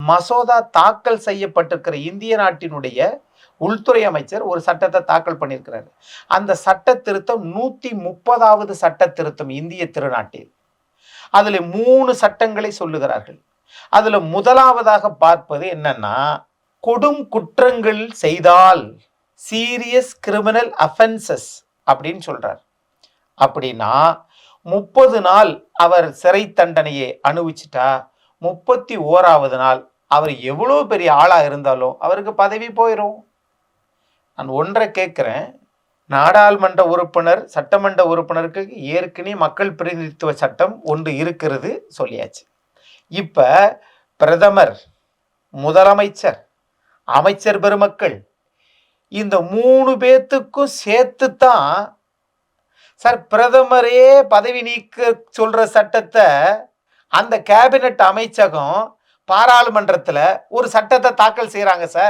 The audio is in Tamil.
மசோதா தாக்கல் செய்யப்பட்டிருக்கிற இந்திய நாட்டினுடைய உள்துறை அமைச்சர் ஒரு சட்டத்தை தாக்கல் பண்ணியிருக்கிறார். அந்த சட்ட திருத்தம் 130வது சட்ட திருத்தம் இந்திய திருநாட்டில். அதில் 3 சட்டங்களை சொல்லுகிறார்கள். அதுல முதலாவதாக பார்ப்பது என்னன்னா, கொடும் குற்றங்கள் செய்தால் சீரியஸ் கிரிமினல் அஃபென்சஸ் அப்படின்னு சொல்றார். அப்படின்னா 30 நாள் அவர் சிறை தண்டனையை அனுபவிச்சுட்டா 31வது நாள் அவர் எவ்வளவு பெரிய ஆளா இருந்தாலும் அவருக்கு பதவி போயிடும். நான் ஒன்றை கேட்கிறேன், நாடாளுமன்ற உறுப்பினர் சட்டமன்ற உறுப்பினருக்கு ஏற்கனவே மக்கள் பிரதிநிதித்துவ சட்டம் ஒன்று இருக்கிறது சொல்லியாச்சு. இப்ப பிரதமர், முதலமைச்சர், அமைச்சர் பெருமக்கள் இந்த 3 பேத்துக்கும் சேர்த்துத்தான் சார் பிரதமரே பதவி நீக்க சொல்ற சட்டத்தை அந்த கேபினட் அமைச்சகம் பாராளுமன்றத்தில் ஒரு சட்டத்தை தாக்கல் செய்யறாங்க சார்.